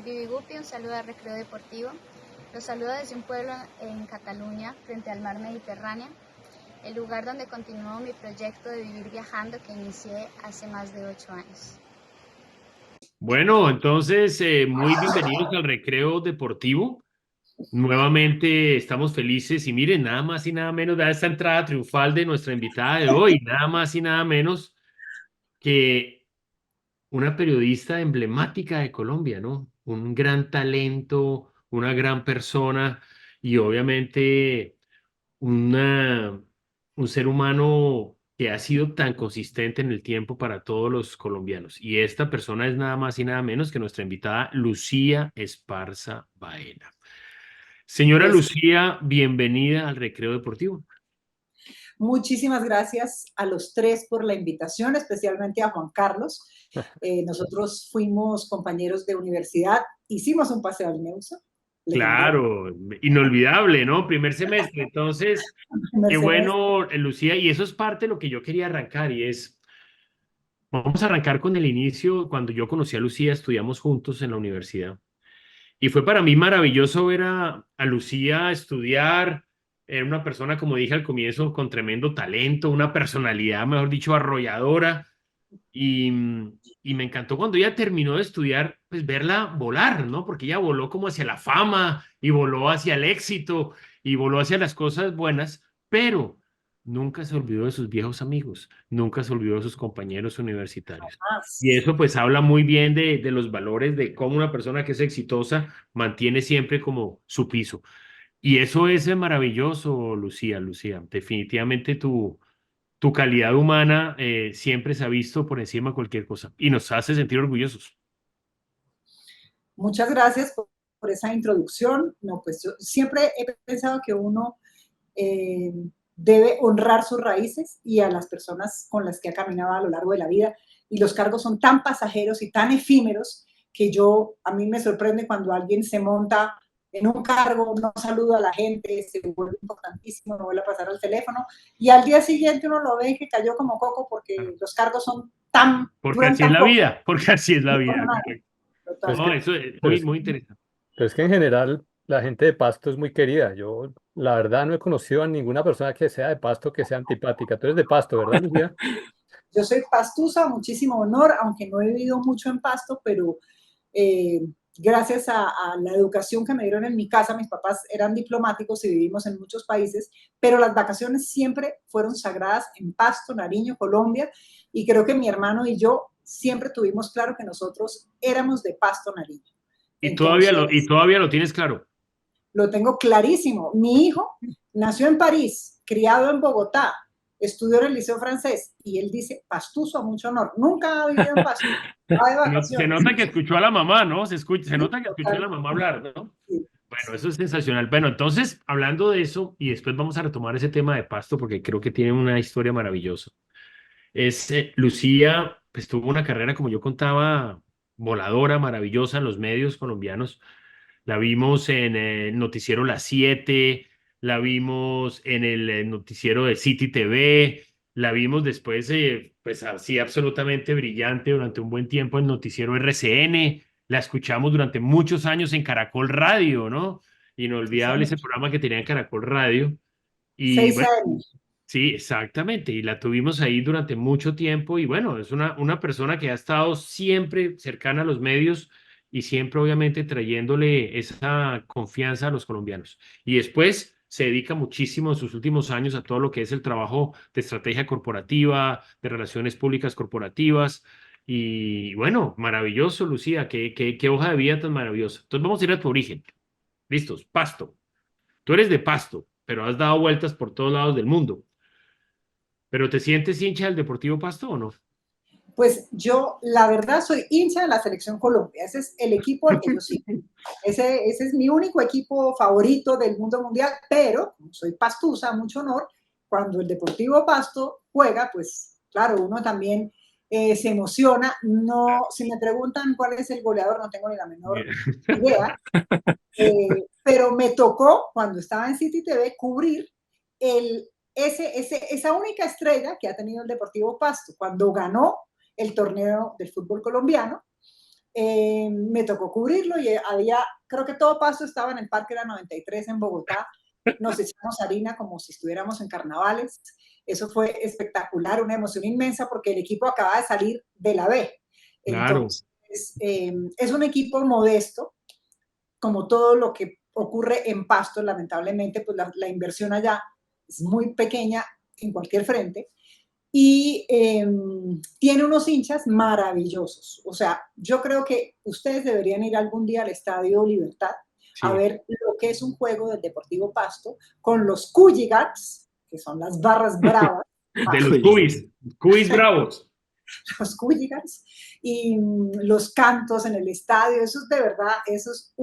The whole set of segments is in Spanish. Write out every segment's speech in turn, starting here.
soy Vivi Gupi, un saludo al Recreo Deportivo. Los saludo desde un pueblo en Cataluña, frente al mar Mediterráneo, el lugar donde continúo mi proyecto de vivir viajando que inicié hace más de 8 años. Bueno, entonces, muy bienvenidos al Recreo Deportivo. Nuevamente estamos felices y miren, nada más y nada menos de esta entrada triunfal de nuestra invitada de hoy, nada más y nada menos que una periodista emblemática de Colombia, ¿no? Un gran talento, una gran persona y obviamente una, un ser humano que ha sido tan consistente en el tiempo para todos los colombianos. Y esta persona es nada más y nada menos que nuestra invitada Lucía Esparza Baena. Señora Pues Lucía, bienvenida al Recreo Deportivo. muchísimas gracias a los tres por la invitación, especialmente a Juan Carlos. Nosotros fuimos compañeros de universidad, hicimos un paseo al Neusa, legendario, Claro, inolvidable, ¿no? Primer semestre. Entonces, primer qué semestre. bueno, Lucía, y eso es parte de lo que yo quería arrancar y es, vamos a arrancar con el inicio. Cuando yo conocí a Lucía, estudiamos juntos en la universidad. Y fue para mí maravilloso ver a Lucía estudiar. Era una persona, como dije al comienzo, con tremendo talento, una personalidad, mejor dicho, arrolladora. Y, y me encantó cuando ella terminó de estudiar, pues verla volar, ¿no? Porque ella voló como hacia la fama y voló hacia el éxito y voló hacia las cosas buenas, pero nunca se olvidó de sus viejos amigos, nunca se olvidó de sus compañeros universitarios. Y Más. eso pues habla muy bien de los valores de cómo una persona que es exitosa mantiene siempre como su piso. Y eso es maravilloso, Lucía, Lucía. Definitivamente tu calidad humana siempre se ha visto por encima de cualquier cosa y nos hace sentir orgullosos. Muchas gracias por esa introducción. No, pues yo siempre he pensado que uno eh, debe honrar sus raíces y a las personas con las que ha caminado a lo largo de la vida. Y los cargos son tan pasajeros y tan efímeros que a mí me sorprende cuando alguien se monta en un cargo, no saluda a la gente, se vuelve importantísimo, no vuelve a pasar al teléfono, y al día siguiente uno lo ve que cayó como coco porque los cargos son Porque duran así es tan la poco, vida, porque así es la no pasa vida, nada, correcto. Pero es total. No, que, eso es pero muy, es, muy interesante. pero es que en general la gente de Pasto es muy querida. Yo, la verdad, no he conocido a ninguna persona que sea de Pasto que sea antipática. Tú eres de Pasto, ¿verdad, Lucía? Yo soy pastusa, muchísimo honor, aunque no he vivido mucho en Pasto, pero eh, gracias a la educación que me dieron en mi casa, mis papás eran diplomáticos y vivimos en muchos países, pero las vacaciones siempre fueron sagradas en Pasto, Nariño, Colombia, y creo que mi hermano y yo siempre tuvimos claro que nosotros éramos de Pasto, Nariño. Y Entonces, todavía lo tienes claro. lo tengo clarísimo. Mi hijo nació en París, criado en Bogotá, estudió en el Liceo Francés y él dice pastuso a mucho honor. Nunca ha vivido en Pasto, va de Se vacaciones. nota que escuchó a la mamá, ¿no? Se Sí, nota que escuchó a la total. mamá hablar, ¿no? Sí. Bueno, eso es sensacional. Bueno, entonces, hablando de eso, y después vamos a retomar ese tema de Pasto, porque creo que tiene una historia maravillosa. Lucía, pues tuvo una carrera, como yo contaba, voladora, maravillosa en los medios colombianos. La vimos en el noticiero Las 7, la vimos en el noticiero de City TV, la vimos después, pues así absolutamente brillante durante un buen tiempo en el noticiero RCN, la escuchamos durante muchos años en Caracol Radio, ¿no? Sí, Inolvidable señor. ese programa que tenía en Caracol Radio. Y 6 bueno, años. sí, exactamente, y la tuvimos ahí durante mucho tiempo y bueno, es una persona que ha estado siempre cercana a los medios y siempre obviamente trayéndole esa confianza a los colombianos. Y después se dedica muchísimo en sus últimos años a todo lo que es el trabajo de estrategia corporativa, de relaciones públicas corporativas. Y bueno, maravilloso, Lucía, qué hoja de vida tan maravillosa. Entonces vamos a ir a tu origen. Listos, Pasto. Tú eres de Pasto, pero has dado vueltas por todos lados del mundo. ¿Pero te sientes hincha del Deportivo Pasto o no? Pues yo, la verdad, soy hincha de la Selección Colombia. Ese es el equipo al que yo sigo. Ese es mi único equipo favorito del mundo mundial, pero como soy pastusa, mucho honor, cuando el Deportivo Pasto juega, pues claro, uno también se emociona. No, si me preguntan cuál es el goleador, no tengo ni la menor idea, pero me tocó, cuando estaba en City TV, cubrir esa única estrella que ha tenido el Deportivo Pasto, cuando ganó el torneo del fútbol colombiano, me tocó cubrirlo y creo que todo Pasto estaba en el Parque de la 93 en Bogotá. Nos echamos harina como si estuviéramos en carnavales. Eso fue espectacular, una emoción inmensa porque el equipo acaba de salir de la B. Claro. Entonces, es un equipo modesto, como todo lo que ocurre en Pasto, lamentablemente, pues la inversión allá es muy pequeña en cualquier frente. Y tiene unos hinchas maravillosos. O sea, yo creo que ustedes deberían ir algún día al Estadio Libertad a ver lo que es un juego del Deportivo Pasto con los Cooligans, que son las barras bravas. De los cubis bravos. Los Cooligans y los cantos en el estadio. Eso es de verdad, eso es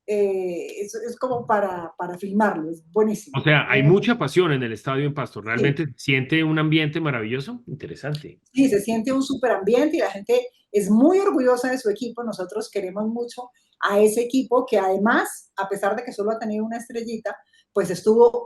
eso es como para filmarlo, es buenísimo. O sea, hay mucha pasión en el estadio en Pasto. ¿Realmente Sí. siente un ambiente maravilloso? Interesante. Sí, se siente un súper ambiente y la gente es muy orgullosa de su equipo. Nosotros queremos mucho a ese equipo que además, a pesar de que solo ha tenido una estrellita, pues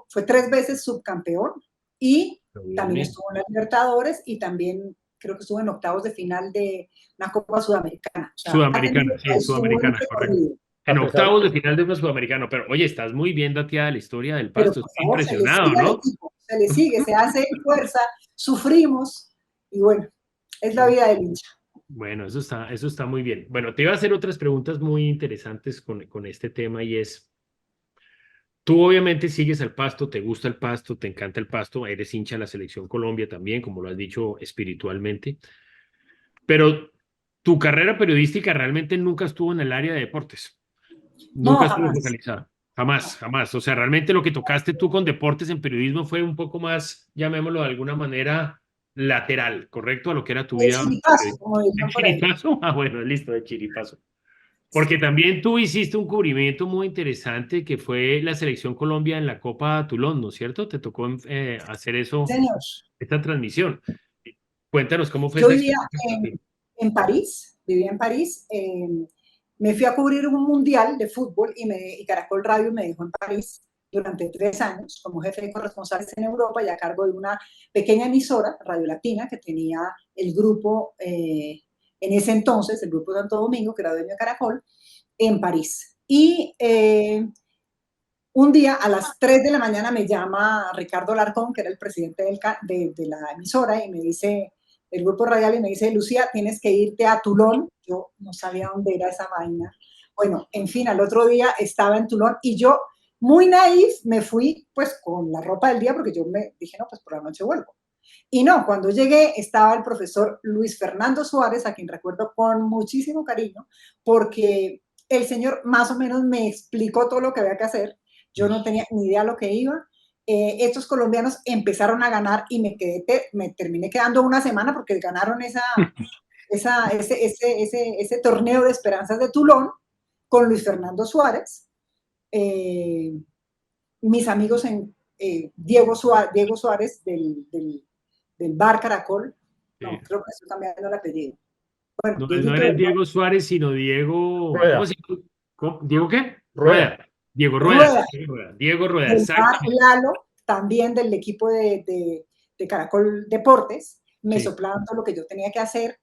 fue 3 veces subcampeón y también estuvo en la Libertadores y también creo que estuvo en octavos de final de una Copa Sudamericana. O sea, Sudamericana, sí, Sudamericana, correcto. En octavos de final de una Sudamericano, pero oye, estás muy bien dateada la historia del Pasto, estoy impresionado, ¿no? Se le sigue, se hace fuerza, sufrimos y bueno, es la vida del hincha. Bueno, eso está muy bien. Bueno, te iba a hacer otras preguntas muy interesantes con este tema y es, tú obviamente sigues al Pasto, te gusta el Pasto, te encanta el Pasto, eres hincha de la Selección Colombia también, como lo has dicho espiritualmente, pero tu carrera periodística realmente nunca estuvo en el área de deportes, No, nunca estuvo jamás. focalizada, jamás, jamás. O sea, realmente lo que tocaste tú con deportes en periodismo fue un poco más, llamémoslo de alguna manera, lateral, ¿correcto? A lo que era tu De vida. chiripazo, como ¿De dirían por ahí. chiripazo? Ah, bueno, listo, de chiripazo. Porque Sí. también tú hiciste un cubrimiento muy interesante que fue la Selección Colombia en la Copa Toulon, ¿no es cierto? Te tocó hacer eso, Señor, esta transmisión. Cuéntanos cómo fue yo esa vivía experiencia para ti. en París, me fui a cubrir un mundial de fútbol y Caracol Radio me dejó en París durante 3 años como jefe de corresponsales en Europa y a cargo de una pequeña emisora, Radio Latina, que tenía el grupo, en ese entonces, el grupo Santo Domingo, que era dueño de Caracol, en París. Y un día a las 3 de la mañana me llama Ricardo Larcón, que era el presidente de la emisora, y me dice, el grupo radial, y me dice, Lucía, tienes que irte a Toulon. Yo no sabía dónde era esa vaina. Bueno, en fin, al otro día estaba en Toulon y yo, muy naif, me fui pues con la ropa del día porque yo me dije, no, pues por la noche vuelvo. Y no, cuando llegué estaba el profesor Luis Fernando Suárez, a quien recuerdo con muchísimo cariño, porque el señor más o menos me explicó todo lo que había que hacer. Yo no tenía ni idea lo que iba. Estos colombianos empezaron a ganar y me terminé quedando una semana porque ganaron ese torneo de esperanzas de Toulon con Luis Fernando Suárez. Mis amigos Diego Suárez del Bar Caracol, no, Sí. creo que estoy cambiando el apellido. Bueno, No, no Dieguito eres del Bar, Diego Suárez, sino Diego, ¿cómo Rueda, se llama? ¿Diego qué? Rueda. Diego Rueda. Rueda, Diego Rueda, Diego Rueda, del Bar exactamente. Lalo, también del equipo de Caracol Deportes, me Sí, soplaban todo lo que yo tenía que hacer.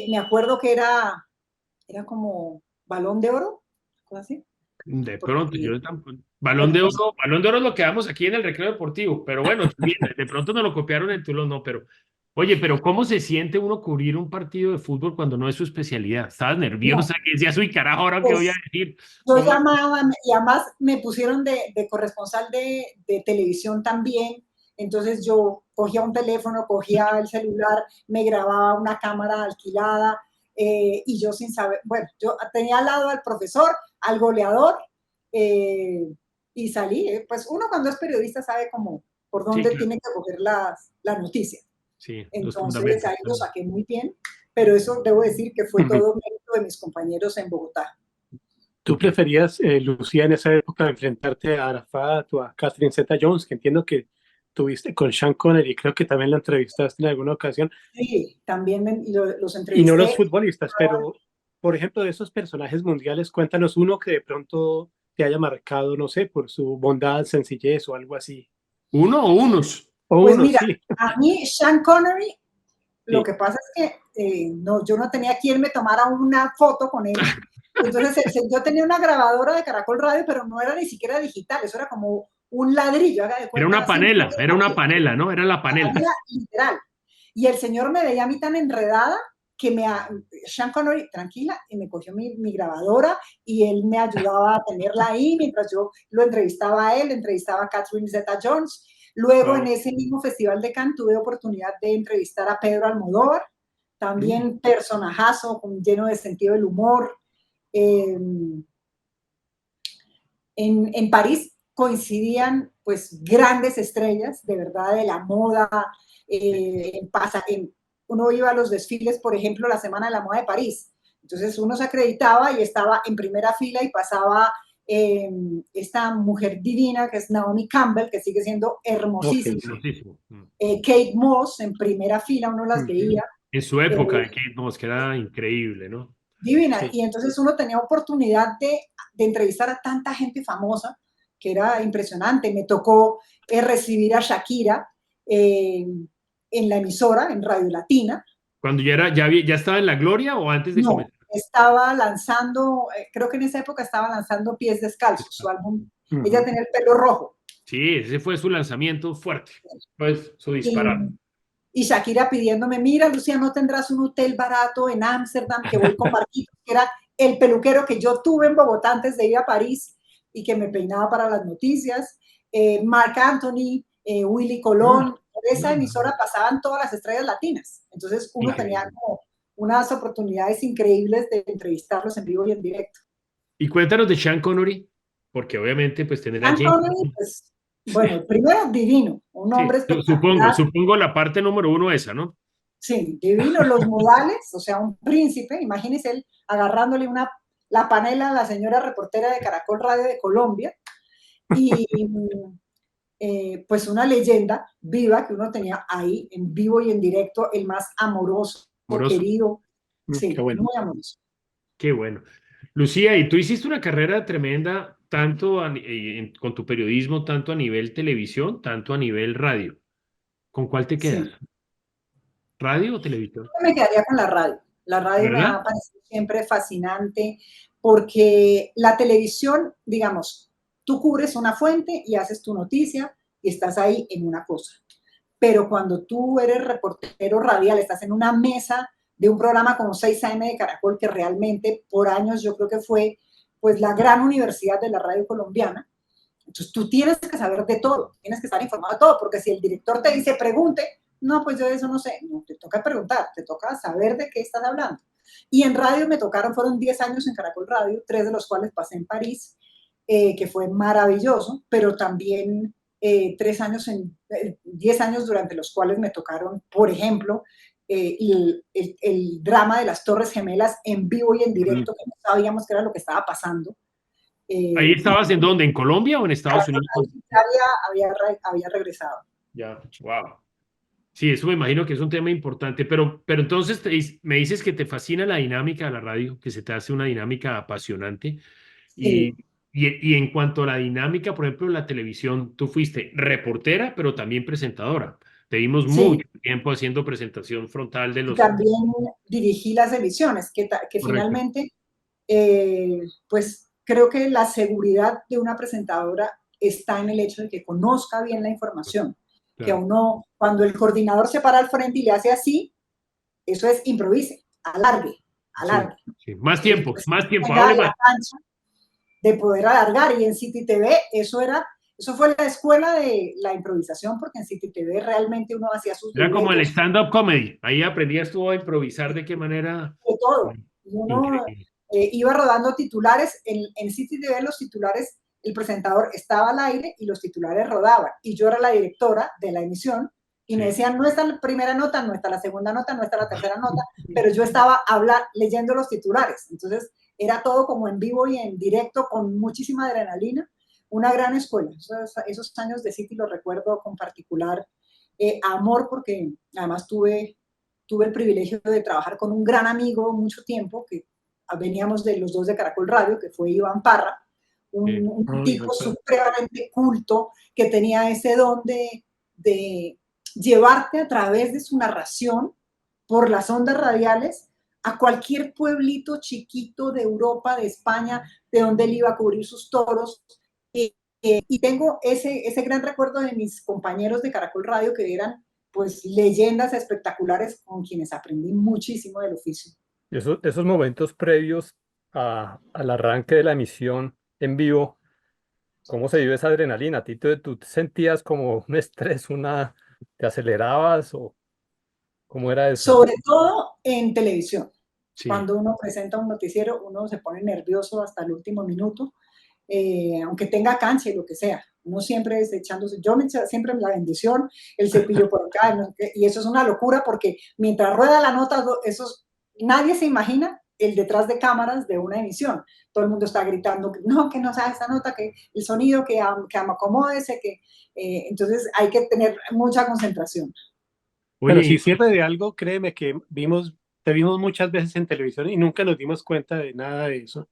Me acuerdo que era como Balón de Oro, algo así. de pronto, Porque, yo tampoco. Balón bueno, de no sé. oro, balón de oro lo quedamos aquí en el recreo deportivo, pero bueno, también, de pronto nos lo copiaron en Tulón, no, pero oye, pero ¿cómo se siente uno cubrir un partido de fútbol cuando no es su especialidad? ¿Estabas No, nerviosa? Que decías, uy, carajo, ¿ahora qué voy a pues decir? yo ¿Cómo? llamaba y además me pusieron de corresponsal de televisión también. Entonces yo cogía un teléfono, cogía el celular, me grababa una cámara alquilada y yo sin saber, bueno, yo tenía al lado al profesor, al goleador y salí. Pues uno cuando es periodista sabe cómo, por Sí, dónde claro, tiene que coger la noticia. sí, los Entonces fundamentos. ahí lo saqué muy bien, pero eso debo decir que fue todo mérito de mis compañeros en Bogotá. ¿Tú preferías, Lucía, en esa época enfrentarte a Arafat o a Catherine Zeta-Jones, que entiendo que tuviste con Sean Connery, creo que también la entrevistaste en alguna ocasión, Sí, también los y no los entrevisté. futbolistas, pero, por ejemplo, de esos personajes mundiales, cuéntanos uno que de pronto te haya marcado, no sé, por su bondad, sencillez o algo así. ¿Uno o unos? O Pues uno, mira, sí. a mí Sean Connery Lo Sí. que pasa es que no, yo no tenía quien me tomara una foto con él. Entonces, yo tenía una grabadora de Caracol Radio, pero no era ni siquiera digital, eso era como un ladrillo, haga de Era cuenta, una así, un panela, era una papel, panela, ¿no? Era la panela. literal. Y el señor me veía a mí tan enredada que Sean Connery, tranquila, y me cogió mi grabadora y él me ayudaba a tenerla ahí mientras yo lo entrevistaba a él, entrevistaba a Catherine Zeta-Jones. Luego, en ese mismo Festival de Cannes, tuve oportunidad de entrevistar a Pedro Almodóvar, también personajazo, lleno de sentido del humor. En París coincidían pues grandes estrellas, de verdad, de la moda. Uno iba a los desfiles, por ejemplo, la Semana de la Moda de París. Entonces uno se acreditaba y estaba en primera fila y pasaba esta mujer divina que es Naomi Campbell, que sigue siendo hermosísima. Okay, Hermosísimo. Kate Moss en primera fila, uno las veía. En su época, de Kate Moss, que era increíble, ¿no? Divina. Sí. Y entonces uno tenía oportunidad de entrevistar a tanta gente famosa, que era impresionante. Me tocó recibir a Shakira en la emisora, en Radio Latina. Cuando ya estaba en la gloria o antes de No, comenzar. estaba lanzando, creo que en esa época estaba lanzando Pies Descalzos, su álbum. Ella tenía el pelo rojo. Sí, ese fue su lanzamiento fuerte, pues su disparate. Y Shakira pidiéndome, mira, Lucía, ¿no tendrás un hotel barato en Ámsterdam que voy con Marquitos, que era el peluquero que yo tuve en Bogotá antes de ir a París y que me peinaba para las noticias? Marc Anthony, Willy Colón, por esa emisora pasaban todas las estrellas latinas. Entonces uno tenía como unas oportunidades increíbles de entrevistarlos en vivo y en directo. Y cuéntanos de Sean Connery, porque obviamente pues tener a Sean James. Connery, pues, bueno, primero divino, un hombre Sí, espectacular. supongo la parte número uno esa, ¿no? Sí, divino, los modales, o sea, un príncipe, imagínese él agarrándole la panela a la señora reportera de Caracol Radio de Colombia, y pues una leyenda viva que uno tenía ahí en vivo y en directo, el más amoroso, Amoroso. querido, sí, Qué bueno. muy amoroso. Qué bueno. Lucía, y tú hiciste una carrera tremenda, tanto con tu periodismo, tanto a nivel televisión, tanto a nivel radio. ¿Con cuál te quedas? Sí, ¿Radio o televisión? yo me quedaría con la radio. La radio me ¿Verdad? ha parecido siempre fascinante porque la televisión, digamos, tú cubres una fuente y haces tu noticia y estás ahí en una cosa. Pero cuando tú eres reportero radial, estás en una mesa de un programa como 6 AM de Caracol, que realmente por años yo creo que fue pues la gran universidad de la radio colombiana. Entonces tú tienes que saber de todo, tienes que estar informado de todo, porque si el director te dice pregunte, no, pues yo de eso no sé, no, te toca preguntar, te toca saber de qué estás hablando. Y en radio me tocaron, fueron 10 años en Caracol Radio, 3 de los cuales pasé en París, que fue maravilloso, pero también 10 años durante los cuales me tocaron, por ejemplo, el drama de las Torres Gemelas en vivo y en directo, que no sabíamos qué era lo que estaba pasando. ¿Ahí estabas en dónde? ¿En Colombia o en Estados Unidos? Había regresado. Ya, wow. Sí, eso me imagino que es un tema importante, pero entonces me dices que te fascina la dinámica de la radio, que se te hace una dinámica apasionante. Y, Sí, y en cuanto a la dinámica, por ejemplo, en la televisión, tú fuiste reportera, pero también presentadora. Te vimos sí. mucho tiempo haciendo presentación frontal de Y los... también dirigí las emisiones, que Correcto. finalmente, pues creo que la seguridad de una presentadora está en el hecho de que conozca bien la información. Que Claro. uno, cuando el coordinador se para al frente y le hace así, eso es improvise, alargue, Sí, alargue. sí. Más Entonces, tiempo, pues, más tiempo, tenga hable la más. cancha de poder alargar. Y en City TV eso fue la escuela de la improvisación, porque en City TV realmente uno hacía sus Era como el libretos, stand-up comedy. Ahí aprendías tú a improvisar de qué manera. de todo. Y uno Increíble. iba rodando titulares. En City TV los titulares, el presentador estaba al aire y los titulares rodaban. Y yo era la directora de la emisión y me decían, no está la primera nota, no está la segunda nota, no está la tercera nota, pero yo estaba leyendo los titulares. Entonces era todo como en vivo y en directo, con muchísima adrenalina. Una gran escuela. Esos años de City los recuerdo con particular amor, porque además tuve el privilegio de trabajar con un gran amigo mucho tiempo, que veníamos de los dos de Caracol Radio, que fue Iván Parra, un tipo supremamente culto, que tenía ese don de llevarte a través de su narración por las ondas radiales a cualquier pueblito chiquito de Europa, de España, de donde él iba a cubrir sus toros. Y tengo ese gran recuerdo de mis compañeros de Caracol Radio, que eran pues leyendas espectaculares con quienes aprendí muchísimo del oficio. Esos momentos previos al arranque de la emisión en vivo, ¿cómo se vive esa adrenalina? ¿A ti tú sentías como un estrés, te acelerabas o cómo era eso? Sobre todo en televisión. Sí. Cuando uno presenta un noticiero, uno se pone nervioso hasta el último minuto, aunque tenga cancha y lo que sea. Uno siempre es echándose, yo me echo siempre la bendición, el cepillo por acá, ¿no? Y eso es una locura porque mientras rueda la nota, nadie se imagina el detrás de cámaras de una emisión. Todo el mundo está gritando, no, que no sabe esta nota, que el sonido, que acomódese, entonces hay que tener mucha concentración. Bueno, Oye, si sirve de algo, créeme que te vimos muchas veces en televisión y nunca nos dimos cuenta de nada de eso.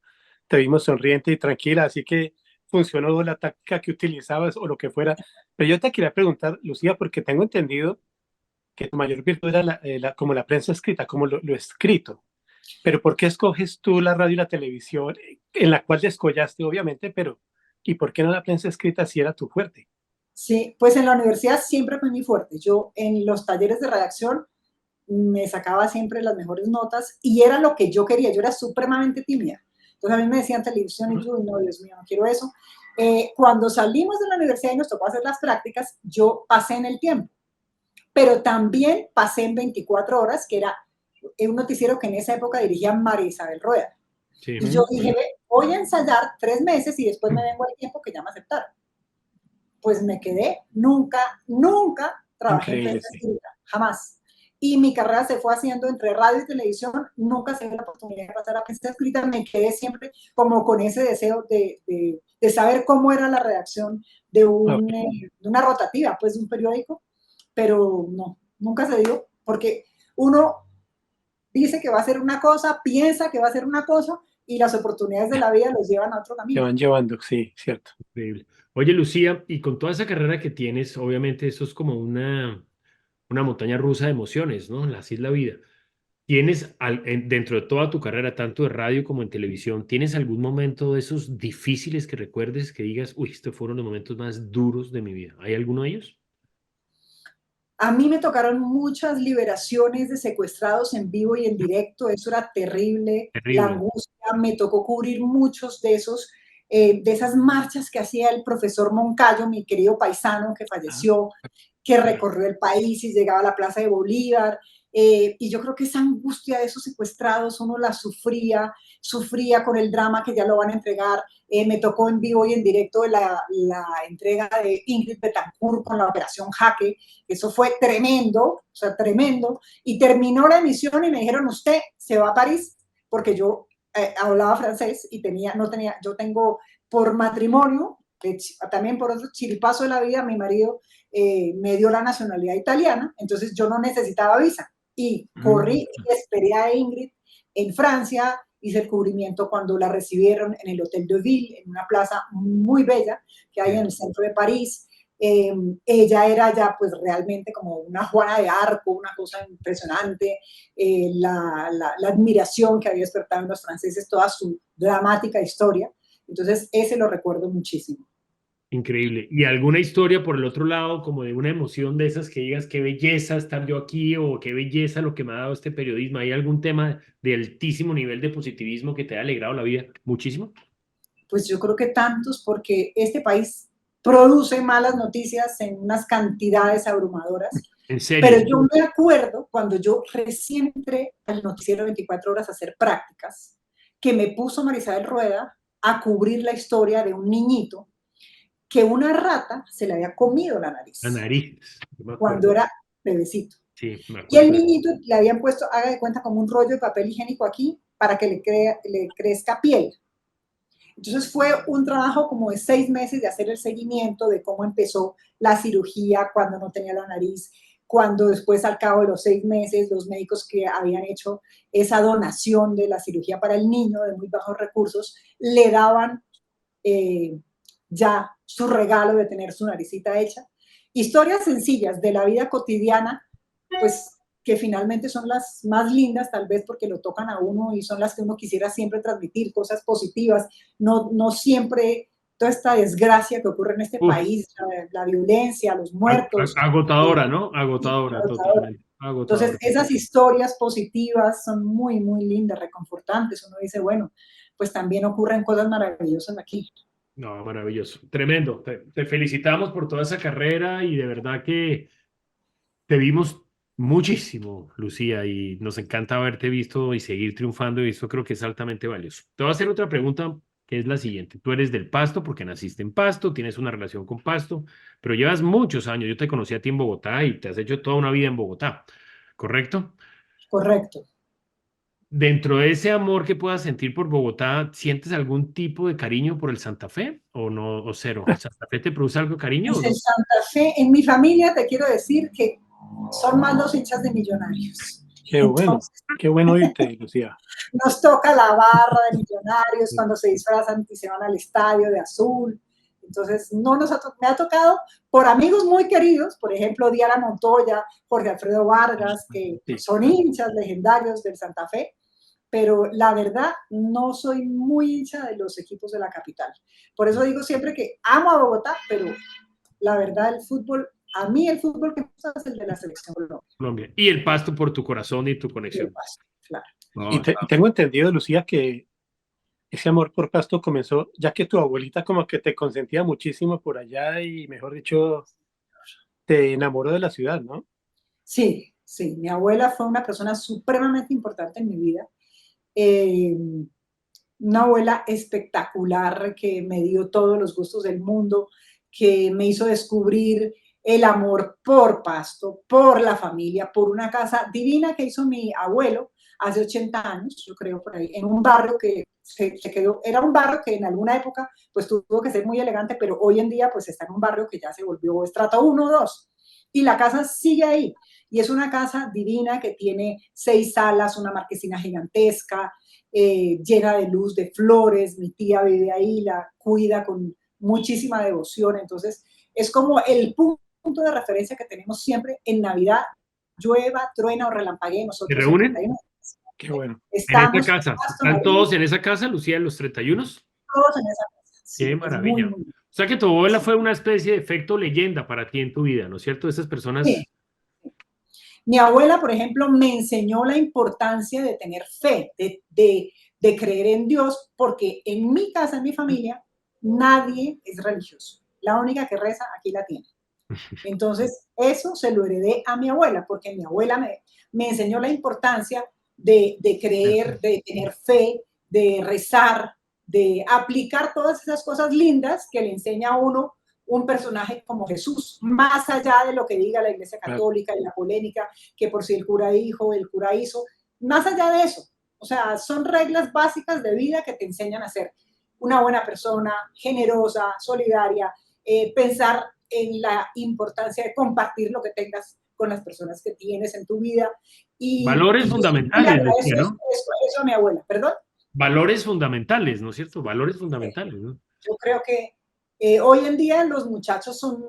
Te vimos sonriente y tranquila, así que funcionó la táctica que utilizabas o lo que fuera. Pero yo te quería preguntar, Lucía, porque tengo entendido que tu mayor virtud era como la prensa escrita, como lo escrito. Pero ¿por qué escoges tú la radio y la televisión, en la cual descollaste, obviamente, pero ¿y por qué no la prensa escrita si era tu fuerte? Sí, pues en la universidad siempre fue muy fuerte. Yo en los talleres de redacción me sacaba siempre las mejores notas y era lo que yo quería. Yo era supremamente tímida. Entonces a mí me decían televisión y yo, no, Dios mío, no quiero eso. Cuando salimos de la universidad y nos tocó hacer las prácticas, yo pasé en el tiempo, pero también pasé en 24 horas, que era un noticiero que en esa época dirigía María Isabel Rueda. sí. Y yo dije, voy a ensayar 3 meses y después me vengo al tiempo que ya me aceptaron. Pues me quedé, nunca trabajé en Increíble, prensa sí. escrita, jamás. Y mi carrera se fue haciendo entre radio y televisión, nunca se dio la oportunidad de pasar a prensa escrita, me quedé siempre como con ese deseo de saber cómo era la redacción de una rotativa, pues de un periódico, pero no, nunca se dio, porque uno dice que va a hacer una cosa, piensa que va a hacer una cosa, y las oportunidades de la vida los llevan a otro Te camino. van llevando, sí, cierto. Increíble. Oye, Lucía, y con toda esa carrera que tienes, obviamente eso es como una montaña rusa de emociones, ¿no? Así es la vida. ¿Tienes dentro de toda tu carrera, tanto de radio como en televisión, tienes algún momento de esos difíciles que recuerdes que digas, uy, estos fueron los momentos más duros de mi vida? ¿Hay alguno de ellos? A mí me tocaron muchas liberaciones de secuestrados en vivo y en directo, eso era terrible, la Terrible. angustia, me tocó cubrir muchos de esas marchas que hacía el profesor Moncayo, mi querido paisano que falleció, que recorrió el país y llegaba a la Plaza de Bolívar, y yo creo que esa angustia de esos secuestrados uno la sufría con el drama que ya lo van a entregar. Me tocó en vivo y en directo la entrega de Ingrid Betancourt con la Operación Jaque. Eso fue tremendo, o sea, tremendo. Y terminó la emisión y me dijeron, usted se va a París, porque yo hablaba francés y yo tengo por matrimonio, también por otro chiripazo de la vida, mi marido me dio la nacionalidad italiana, entonces yo no necesitaba visa. Y corrí y esperé a Ingrid en Francia, hice el cubrimiento cuando la recibieron en el Hotel de Ville, en una plaza muy bella que hay en el centro de París. Ella era ya pues realmente como una Juana de Arco, una cosa impresionante, la admiración que había despertado en los franceses, toda su dramática historia. Entonces ese lo recuerdo muchísimo. Increíble. ¿Y alguna historia por el otro lado, como de una emoción de esas que digas, qué belleza estar yo aquí o qué belleza lo que me ha dado este periodismo? ¿Hay algún tema de altísimo nivel de positivismo que te haya alegrado la vida muchísimo? Pues yo creo que tantos, porque este país produce malas noticias en unas cantidades abrumadoras. ¿En serio? Pero yo me acuerdo cuando yo recién entré al noticiero 24 horas a hacer prácticas, que me puso María Isabel Rueda a cubrir la historia de un niñito que una rata se le había comido la La nariz nariz. Yo me acuerdo. cuando era bebecito. Sí, me Y el acuerdo. niñito le habían puesto, haga de cuenta, como un rollo de papel higiénico aquí para que le crezca piel. Entonces fue un trabajo como de 6 meses de hacer el seguimiento de cómo empezó la cirugía cuando no tenía la nariz, cuando después al cabo de los 6 meses los médicos que habían hecho esa donación de la cirugía para el niño de muy bajos recursos le daban ya su regalo de tener su naricita hecha. Historias sencillas de la vida cotidiana, pues que finalmente son las más lindas, tal vez porque lo tocan a uno y son las que uno quisiera siempre transmitir, cosas positivas, no siempre toda esta desgracia que ocurre en este Uf, país, la violencia, los muertos. agotadora, ¿no? Sí, Agotadora, agotadora. totalmente. Entonces, Agotadora. esas historias positivas son muy, muy lindas, reconfortantes. Uno dice, bueno, pues también ocurren cosas maravillosas aquí. No, maravilloso. Tremendo. Te felicitamos por toda esa carrera y de verdad que te vimos muchísimo, Lucía, y nos encanta haberte visto y seguir triunfando y eso creo que es altamente valioso. Te voy a hacer otra pregunta que es la siguiente. Tú eres del Pasto porque naciste en Pasto, tienes una relación con Pasto, pero llevas muchos años. Yo te conocí a ti en Bogotá y te has hecho toda una vida en Bogotá, ¿correcto? Correcto. Dentro de ese amor que puedas sentir por Bogotá, ¿sientes algún tipo de cariño por el Santa Fe o no, o cero? ¿El Santa Fe te produce algo de cariño o Pues no? en Santa Fe, en mi familia te quiero decir que son más los hinchas de Millonarios. Entonces, Qué bueno oírte, Lucía. nos toca la barra de Millonarios cuando se disfrazan y se van al estadio de azul. Entonces, no nos me ha tocado por amigos muy queridos, por ejemplo, Diana Montoya, Jorge Alfredo Vargas, que Sí. son hinchas legendarios del Santa Fe, pero la verdad no soy muy hincha de los equipos de la capital. Por eso digo siempre que amo a Bogotá, pero la verdad el fútbol, a mí el fútbol que me gusta es el de la selección Colombia. Colombia. Y el Pasto por tu corazón y tu conexión. Claro. No, Y tengo entendido, Lucía, que ese amor por Pasto comenzó ya que tu abuelita como que te consentía muchísimo por allá y, mejor dicho, te enamoró de la ciudad, ¿no? Sí, sí, mi abuela fue una persona supremamente importante en mi vida. Una abuela espectacular que me dio todos los gustos del mundo, que me hizo descubrir el amor por Pasto, por la familia, por una casa divina que hizo mi abuelo hace 80 años, yo creo por ahí, en un barrio que se quedó, era un barrio que en alguna época pues tuvo que ser muy elegante, pero hoy en día pues está en un barrio que ya se volvió estrato 1 o 2. Y la casa sigue ahí. Y es una casa divina que tiene 6 salas, una marquesina gigantesca, llena de luz, de flores. Mi tía vive ahí, la cuida con muchísima devoción. Entonces, es como el punto de referencia que tenemos siempre en Navidad, llueva, truena o relampaguee. ¿Se Nosotros el reúnen? 31 Qué bueno. En esa estamos casa. Pasto, ¿Están Navidad, todos en esa casa, Lucía, en los 31? todos en esa casa. Qué Sí, es muy, maravilla. muy O sea que tu abuela sí. fue una especie de efecto leyenda para ti en tu vida, ¿no es cierto? Esas personas. Sí. Mi abuela, por ejemplo, me enseñó la importancia de tener fe, de creer en Dios, porque en mi casa, en mi familia, nadie es religioso. La única que reza aquí la tiene. Entonces, eso se lo heredé a mi abuela, porque mi abuela me enseñó la importancia de creer, de tener fe, de rezar, de aplicar todas esas cosas lindas que le enseña a uno un personaje como Jesús, más allá de lo que diga la Iglesia Católica y la polémica, que por si el cura dijo, el cura hizo, más allá de eso. O sea, son reglas básicas de vida que te enseñan a ser una buena persona, generosa, solidaria, pensar en la importancia de compartir lo que tengas con las personas que tienes en tu vida. Valores Yo siempre le fundamentales, decía, agradezco ¿no? eso a mi abuela, perdón. Valores fundamentales, ¿no es cierto? Valores fundamentales, ¿no? Yo creo que hoy en día los muchachos son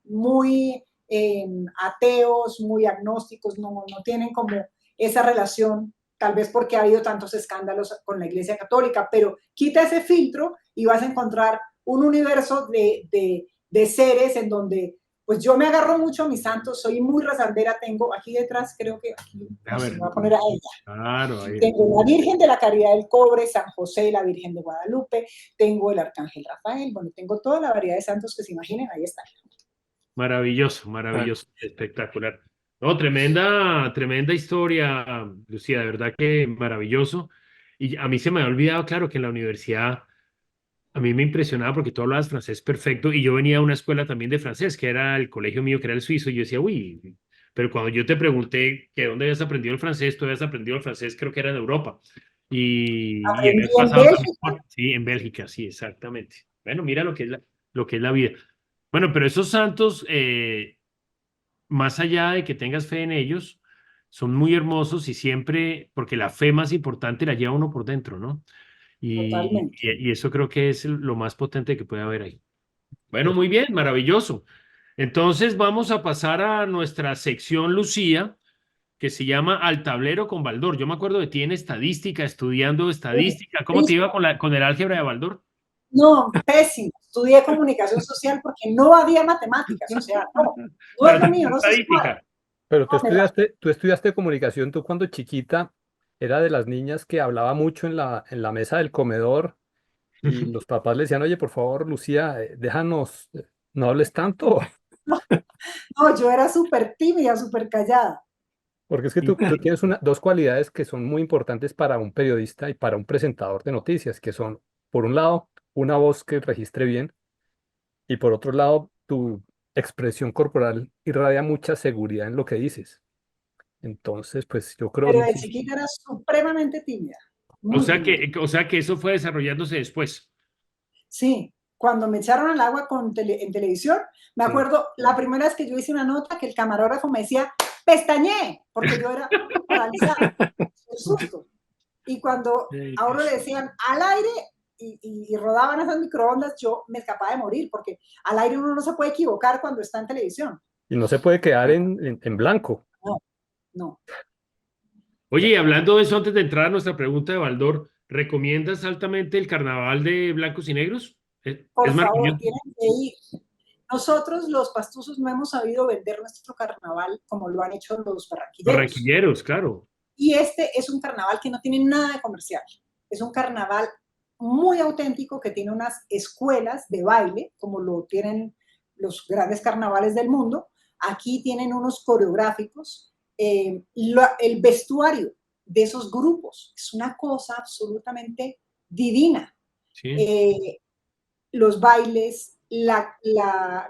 muy ateos, muy agnósticos, no tienen como esa relación, tal vez porque ha habido tantos escándalos con la Iglesia Católica, pero quita ese filtro y vas a encontrar un universo de seres en donde pues yo me agarro mucho a mis santos, soy muy rezandera, tengo aquí detrás, creo que aquí, A no sé, ver, me voy a poner a ella. claro, ahí. Tengo la Virgen de la Caridad del Cobre, San José, la Virgen de Guadalupe, tengo el Arcángel Rafael, bueno, tengo toda la variedad de santos que se imaginen, ahí están. Maravilloso, maravilloso, espectacular. No, tremenda, tremenda historia, Lucía, de verdad que maravilloso. Y a mí se me había olvidado, claro, que en la universidad a mí me impresionaba porque tú hablabas francés perfecto y yo venía a una escuela también de francés, que era el colegio mío, que era el suizo, y yo decía, uy, pero cuando yo te pregunté que dónde habías aprendido el francés, tú habías aprendido el francés, creo que era en Europa. Y Aprendí habías en pasado también Bélgica. sí, en Bélgica, sí, exactamente. Bueno, mira lo que es la vida. Bueno, pero esos santos, más allá de que tengas fe en ellos, son muy hermosos y siempre, porque la fe más importante la lleva uno por dentro, ¿no? Totalmente. Y eso creo que es lo más potente que puede haber ahí. Bueno, muy bien, maravilloso. Entonces vamos a pasar a nuestra sección, Lucía, que se llama Al tablero con Baldor. Yo me acuerdo de ti en estadística, estudiando estadística. ¿Cómo te iba con el álgebra de Baldor? No, pésimo. Estudié comunicación social porque no había matemáticas, o sea, no Pero es lo mío, no se puede. estadística. Pero No, me da- tú estudiaste comunicación, tú cuando chiquita era de las niñas que hablaba mucho en la mesa del comedor y los papás le decían, oye, por favor, Lucía, déjanos, no hables tanto, no, yo era súper tímida, súper callada. porque es que tú tienes dos cualidades que son muy importantes para un periodista y para un presentador de noticias, que son, por un lado, una voz que registre bien y por otro lado, tu expresión corporal irradia mucha seguridad en lo que dices. Entonces, pues yo creo, Pero de chiquita era supremamente tímida, muy tímida. O sea que eso fue desarrollándose después. Sí, cuando me echaron al agua en televisión, me Sí. acuerdo la primera vez que yo hice una nota que el camarógrafo me decía, pestañé, porque yo era paralizada, el susto. Y cuando a uno le decían al aire y rodaban esas microondas, yo me escapaba de morir, porque al aire uno no se puede equivocar cuando está en televisión. y no se puede quedar en blanco. No. Oye, y hablando de eso, antes de entrar a nuestra pregunta de Baldor, ¿recomiendas altamente el carnaval de blancos y negros? Por Es favor, maravilloso. tienen que ir. Nosotros, los pastusos, no hemos sabido vender nuestro carnaval como lo han hecho los barranquilleros. Barranquilleros, claro. Y este es un carnaval que no tiene nada de comercial. Es un carnaval muy auténtico que tiene unas escuelas de baile, como lo tienen los grandes carnavales del mundo. Aquí tienen unos coreográficos. El vestuario de esos grupos es una cosa absolutamente divina. Sí. Los bailes, la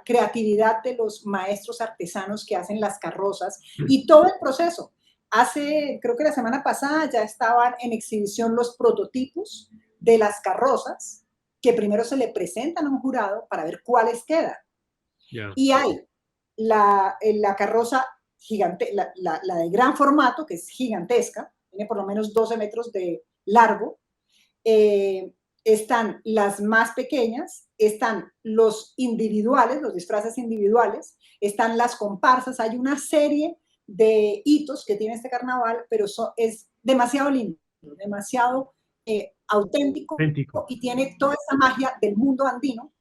creatividad de los maestros artesanos que hacen las carrozas y todo el proceso. Creo que la semana pasada ya estaban en exhibición los prototipos de las carrozas que primero se le presentan a un jurado para ver cuáles quedan. Ya. Y hay la carroza gigante, la de gran formato, que es gigantesca, tiene por lo menos 12 metros de largo. Están las más pequeñas, están los individuales, los disfraces individuales, están las comparsas, hay una serie de hitos que tiene este carnaval, pero es demasiado lindo, demasiado auténtico Auténtico. y tiene toda esa magia del mundo andino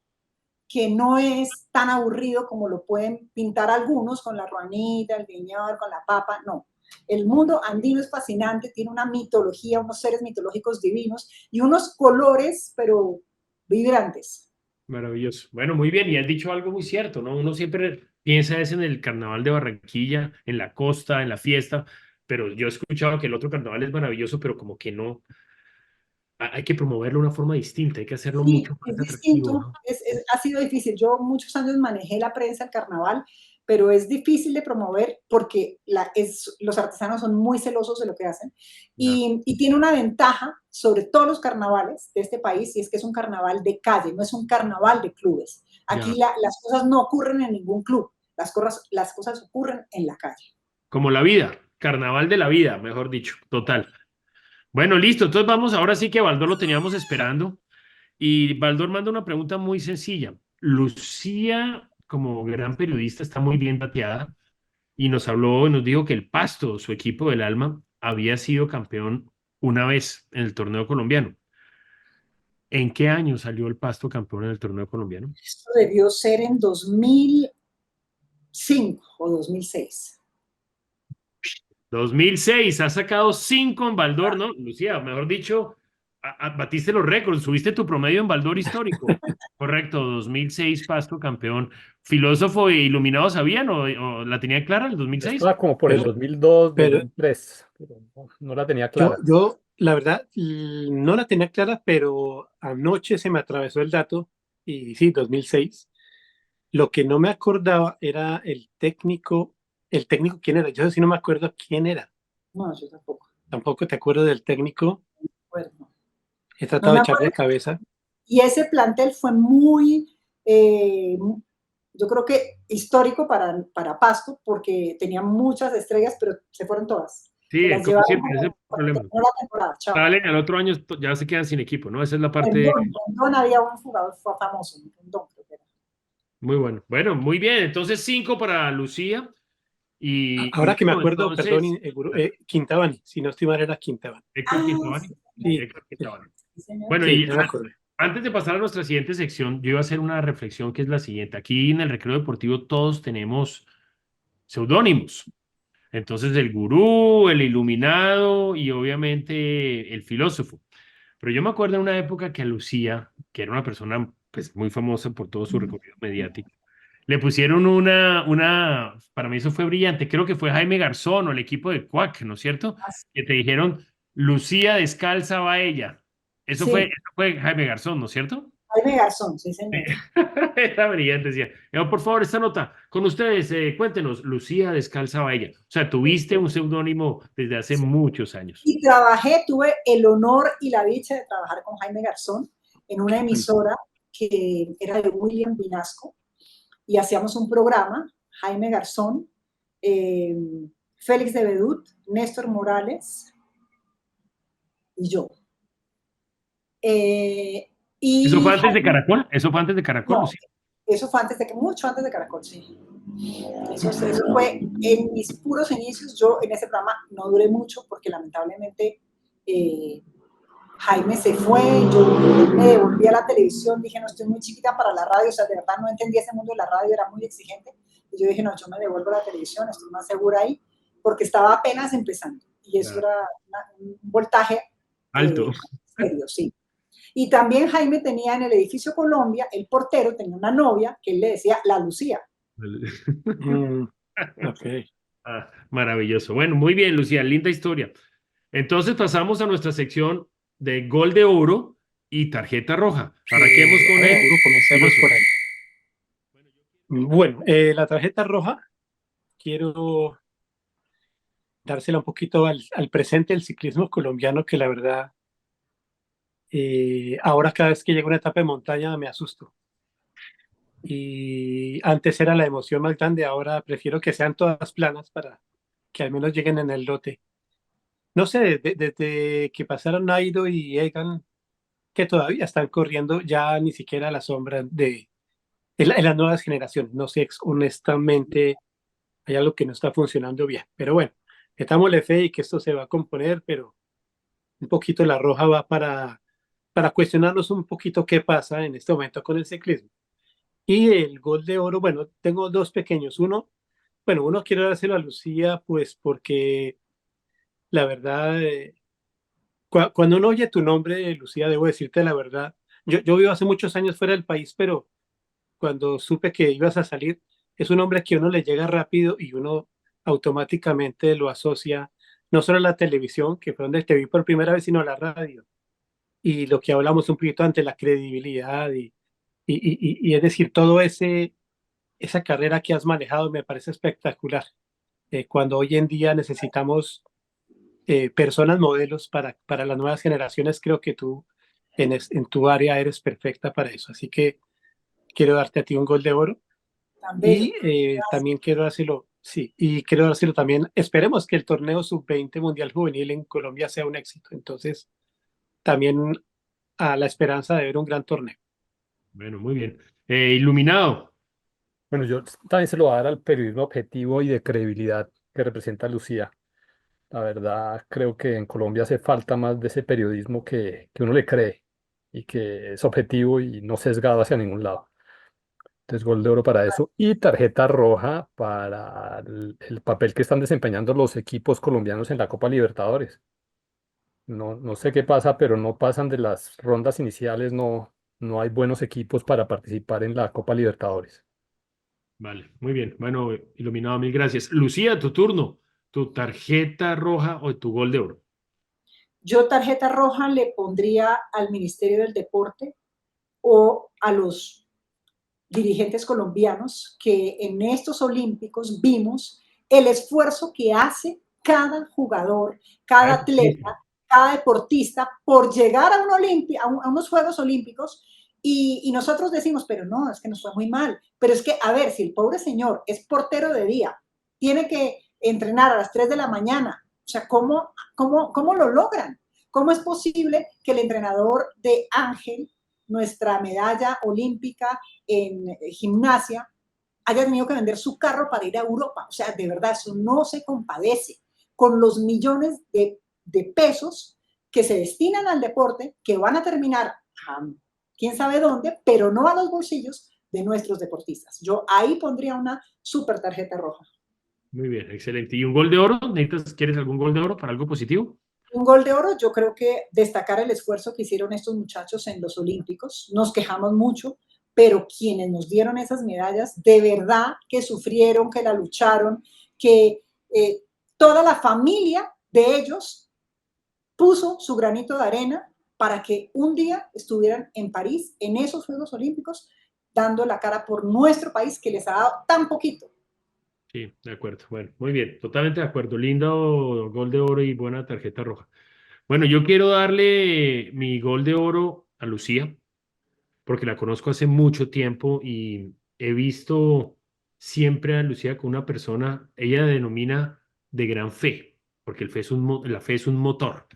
que no es tan aburrido como lo pueden pintar algunos con la ruanita, el viñor, con la papa, no. El mundo andino es fascinante, tiene una mitología, unos seres mitológicos divinos y unos colores, pero vibrantes. Maravilloso. Bueno, muy bien. Y has dicho algo muy cierto, ¿no? Uno siempre piensa es en el carnaval de Barranquilla, en la costa, en la fiesta, pero yo he escuchado que el otro carnaval es maravilloso, pero como que no. Hay que promoverlo de una forma distinta, hay que hacerlo Sí, mucho es más atractivo, distinto, ¿no? ha sido difícil. Yo muchos años manejé la prensa, el carnaval, pero es difícil de promover porque los artesanos son muy celosos de lo que hacen y tiene una ventaja sobre todos los carnavales de este país y es que es un carnaval de calle, no es un carnaval de clubes. Aquí las cosas no ocurren en ningún club, las cosas ocurren en la calle. Como la vida, carnaval de la vida, mejor dicho, total. Bueno, listo, entonces vamos, ahora sí que Baldor lo teníamos esperando y Baldor manda una pregunta muy sencilla. Lucía, como gran periodista, está muy bien dateada y nos habló, nos dijo que el Pasto, su equipo del alma, había sido campeón una vez en el torneo colombiano. ¿En qué año salió el Pasto campeón en el torneo colombiano? Esto debió ser en 2005 o 2006. 2006, has sacado 5 en Baldor, ¿no? Lucía, mejor dicho, batiste los récords, subiste tu promedio en Baldor histórico. Correcto, 2006 Pasto campeón. ¿Filósofo e iluminado sabían o la tenía clara el Yo 2006? estaba como por el Pero, 2002, pero 2003, pero no la tenía clara. yo, la verdad, no la tenía clara, pero anoche se me atravesó el dato y sí, 2006. Lo que no me acordaba era el técnico quién era. Yo sí no me acuerdo quién era. No, yo tampoco. Tampoco te acuerdas del técnico. Bueno, He no tratado me de echarle acuerdo. cabeza. Y ese plantel fue muy, yo creo que histórico para Pasto, porque tenía muchas estrellas, pero se fueron todas. Sí, Se las como llevaron siempre, ese es el cuando problema. terminó la temporada. Chao. Salen al otro año, ya se quedan sin equipo, ¿no? Esa es la parte En Don había un jugador famoso, en Don creo que era. muy bueno. Bueno, muy bien. Entonces 5 para Lucía Ahora que me bueno, acuerdo, perdón, entonces, Quintabani, si no estoy mal era Quintabani. Héctor Quintabani. Sí, Héctor sí, Quintabani. Sí, señor. Bueno, sí, y ya me acordé. antes de pasar a nuestra siguiente sección, yo iba a hacer una reflexión que es la siguiente. Aquí en el Recreo Deportivo todos tenemos seudónimos. Entonces, el gurú, el iluminado y obviamente el filósofo. Pero yo me acuerdo en una época que a Lucía, que era una persona pues, muy famosa por todo su recorrido mediático, le pusieron para mí eso fue brillante, creo que fue Jaime Garzón o el equipo de Cuac, ¿no es cierto? Que te dijeron, Lucía descalza va ella. Sí, Eso fue Jaime Garzón, ¿no es cierto? Jaime Garzón, sí, Sí. señor. Era brillante, decía. Por favor, esta nota, con ustedes, cuéntenos, Lucía descalza va ella. O sea, tuviste un seudónimo desde hace muchos años. Y tuve el honor y la dicha de trabajar con Jaime Garzón en una emisora que era de William Vinasco, y hacíamos un programa, Jaime Garzón, eh, Félix de Bedut, Néstor Morales y yo. ¿Eso Y fue antes de Jaime, Caracol? ¿Eso fue antes de Caracol, no, Lucía? eso fue mucho antes de Caracol, sí. Eso fue en mis puros inicios. Yo en ese programa no duré mucho porque lamentablemente Jaime se fue, yo me devolví a la televisión, dije, no, estoy muy chiquita para la radio, o sea, de verdad no entendía ese mundo de la radio, era muy exigente, y yo dije, no, yo me devuelvo a la televisión, estoy más segura ahí, porque estaba apenas empezando, y eso Claro. era un voltaje Alto. serio, sí. Y también Jaime tenía en el edificio Colombia, el portero tenía una novia que él le decía la Lucía. Ok. Maravilloso. Bueno, muy bien, Lucía, linda historia. Entonces pasamos a nuestra sección de gol de oro y tarjeta roja. Arranquemos con el Seguro, comencemos filósofo. por ahí. Bueno, la tarjeta roja, quiero dársela un poquito al presente del ciclismo colombiano, que la verdad, ahora cada vez que llega una etapa de montaña me asusto. Y antes era la emoción más grande, ahora prefiero que sean todas planas para que al menos lleguen en el lote. No sé, desde que pasaron Nairo y Egan, que todavía están corriendo, ya ni siquiera a la sombra en las nuevas generaciones. No sé, honestamente, hay algo que no está funcionando bien. Pero bueno, metámosle fe y que esto se va a componer, pero un poquito la roja va para cuestionarnos un poquito qué pasa en este momento con el ciclismo. Y el gol de oro, bueno, tengo dos pequeños. Uno quiero dárselo a Lucía, pues porque la verdad, cuando uno oye tu nombre, Lucía, debo decirte la verdad. Yo vivo hace muchos años fuera del país, pero cuando supe que ibas a salir, es un hombre que uno le llega rápido y uno automáticamente lo asocia no solo a la televisión, que fue donde te vi por primera vez, sino a la radio. Y lo que hablamos un poquito antes, la credibilidad y es decir, esa carrera que has manejado me parece espectacular. Cuando hoy en día necesitamos personas modelos para las nuevas generaciones, creo que tú en tu área eres perfecta para eso. Así que quiero darte a ti un gol de oro. Tan bello. Y también quiero dárselo, sí, y quiero dárselo también. Esperemos que el torneo sub-20 Mundial Juvenil en Colombia sea un éxito. Entonces, también a la esperanza de ver un gran torneo. Bueno, muy bien. Iluminado. Bueno, yo también se lo voy a dar al periodismo objetivo y de credibilidad que representa Lucía. La verdad, creo que en Colombia hace falta más de ese periodismo que uno le cree y que es objetivo y no sesgado hacia ningún lado. Entonces, gol de oro para eso. Y tarjeta roja para el papel que están desempeñando los equipos colombianos en la Copa Libertadores. No, no sé qué pasa, pero no pasan de las rondas iniciales, no hay buenos equipos para participar en la Copa Libertadores. Vale, muy bien. Bueno, iluminado, mil gracias. Lucía, tu turno. ¿Tu tarjeta roja o tu gol de oro? Yo tarjeta roja le pondría al Ministerio del Deporte o a los dirigentes colombianos que en estos Olímpicos vimos el esfuerzo que hace cada jugador, cada atleta, cada deportista por llegar a, a unos Juegos Olímpicos y nosotros decimos, pero no, es que nos fue muy mal. Pero es que, a ver, si el pobre señor es portero de día, tiene que entrenar a las 3 de la mañana, o sea, ¿cómo lo logran? ¿Cómo es posible que el entrenador de Ángel, nuestra medalla olímpica en gimnasia, haya tenido que vender su carro para ir a Europa. O sea, de verdad, eso no se compadece con los millones de pesos que se destinan al deporte, que van a terminar quién sabe dónde, pero no a los bolsillos de nuestros deportistas. Yo ahí pondría una súper tarjeta roja. Muy bien, excelente. ¿Y un gol de oro? ¿Quieres algún gol de oro para algo positivo? Un gol de oro, yo creo que destacar el esfuerzo que hicieron estos muchachos en los Olímpicos. Nos quejamos mucho, pero quienes nos dieron esas medallas, de verdad que sufrieron, que la lucharon, que toda la familia de ellos puso su granito de arena para que un día estuvieran en París, en esos Juegos Olímpicos, dando la cara por nuestro país que les ha dado tan poquito. Sí, de acuerdo. Bueno, muy bien, totalmente de acuerdo. Lindo gol de oro y buena tarjeta roja. Bueno, yo quiero darle mi gol de oro a Lucía, porque la conozco hace mucho tiempo y he visto siempre a Lucía como una persona, ella denomina de gran fe, porque la fe es un motor.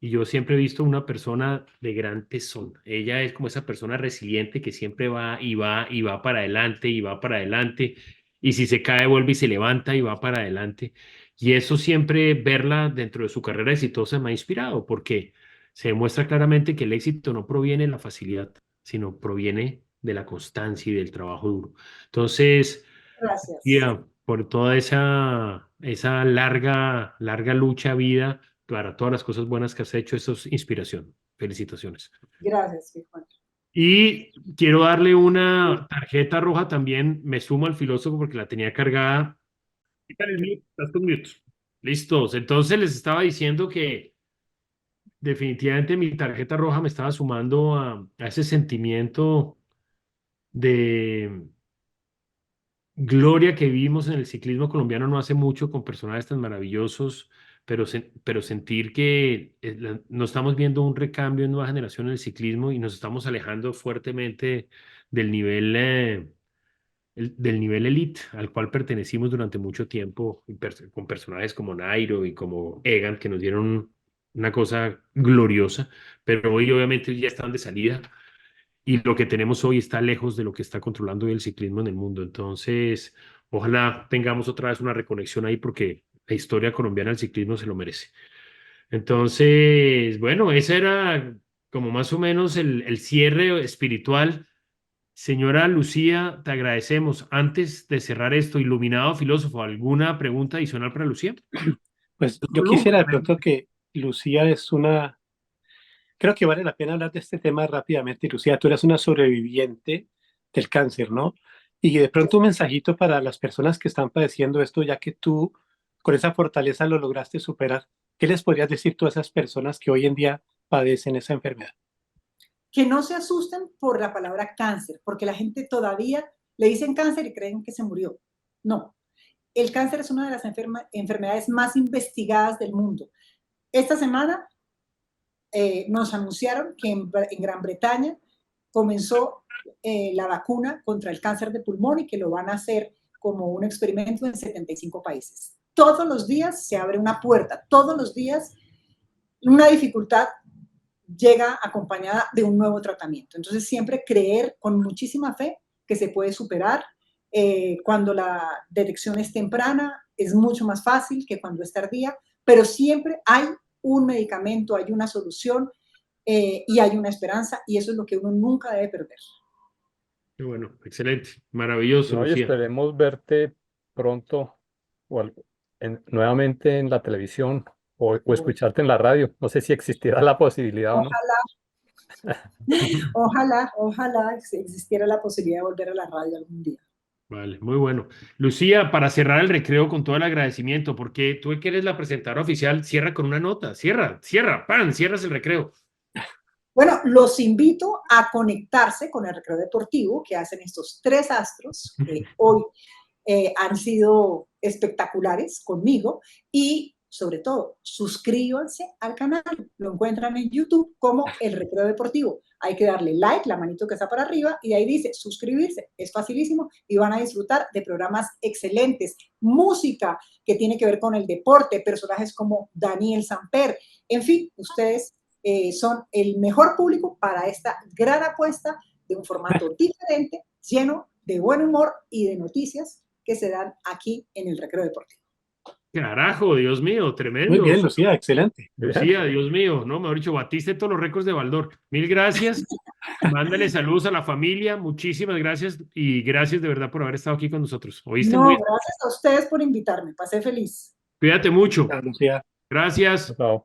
Y yo siempre he visto una persona de gran tesón. Ella es como esa persona resiliente que siempre va y va y va para adelante y va para adelante. Y si se cae, vuelve y se levanta y va para adelante. Y eso siempre verla dentro de su carrera exitosa me ha inspirado porque se demuestra claramente que el éxito no proviene de la facilidad, sino proviene de la constancia y del trabajo duro. Entonces, Gracias. yeah, por toda esa larga, larga lucha, vida, para todas las cosas buenas que has hecho, eso es inspiración. Felicitaciones. Gracias, Juan. Y quiero darle una tarjeta roja también, me sumo al filósofo porque la tenía cargada. Quítale el mute, estás con mute. Listos. Entonces les estaba diciendo que definitivamente mi tarjeta roja me estaba sumando a ese sentimiento de gloria que vivimos en el ciclismo colombiano no hace mucho con personajes tan maravillosos, pero sentir que no estamos viendo un recambio en nueva generación en el ciclismo y nos estamos alejando fuertemente del nivel, del nivel elite al cual pertenecimos durante mucho tiempo, con personajes como Nairo y como Egan, que nos dieron una cosa gloriosa, pero hoy obviamente ya están de salida y lo que tenemos hoy está lejos de lo que está controlando hoy el ciclismo en el mundo. Entonces, ojalá tengamos otra vez una reconexión ahí porque la historia colombiana del ciclismo se lo merece. Entonces, bueno, ese era como más o menos el cierre espiritual. Señora Lucía, te agradecemos. Antes de cerrar esto, iluminado filósofo, ¿alguna pregunta adicional para Lucía? Pues yo quisiera de pronto que Lucía es una, creo que vale la pena hablar de este tema rápidamente. Lucía, tú eres una sobreviviente del cáncer, ¿no? Y de pronto un mensajito para las personas que están padeciendo esto, ya que tú con esa fortaleza lo lograste superar. ¿Qué les podrías decir tú a esas personas que hoy en día padecen esa enfermedad? Que no se asusten por la palabra cáncer, porque la gente todavía le dicen cáncer y creen que se murió. No, el cáncer es una de las enfermedades más investigadas del mundo. Esta semana nos anunciaron que en Gran Bretaña comenzó la vacuna contra el cáncer de pulmón y que lo van a hacer como un experimento en 75 países. Todos los días se abre una puerta, todos los días una dificultad llega acompañada de un nuevo tratamiento. Entonces siempre creer con muchísima fe que se puede superar. Cuando la detección es temprana es mucho más fácil que cuando es tardía, pero siempre hay un medicamento, hay una solución y hay una esperanza y eso es lo que uno nunca debe perder. Qué bueno, excelente, maravilloso, No, y Lucía. esperemos verte pronto o nuevamente en la televisión o escucharte en la radio. No sé si existirá la posibilidad o no. Ojalá existiera la posibilidad de volver a la radio algún día. Vale, muy bueno. Lucía, para cerrar el recreo con todo el agradecimiento, porque tú que eres la presentadora oficial, cierra con una nota, cierra, cierras el recreo. Bueno, los invito a conectarse con el recreo deportivo que hacen estos tres astros que hoy han sido espectaculares conmigo y sobre todo suscríbanse al canal, lo encuentran en YouTube como El Recreo Deportivo. Hay que darle like, la manito que está para arriba y ahí dice suscribirse, es facilísimo y van a disfrutar de programas excelentes, música que tiene que ver con el deporte, personajes como Daniel Samper, en fin, ustedes son el mejor público para esta gran apuesta de un formato diferente, lleno de buen humor y de noticias que se dan aquí en el Recreo Deportivo. Carajo, Dios mío, Muy tremendo. bien, Lucía, excelente. Lucía, Dios mío, no, mejor dicho, batiste todos los récords de Baldor. Mil gracias. Mándale saludos a la familia, muchísimas gracias y gracias de verdad por haber estado aquí con nosotros. ¿Oíste? No, gracias a ustedes por invitarme, pasé feliz. Cuídate mucho. Chao, Lucía. Gracias. Chao.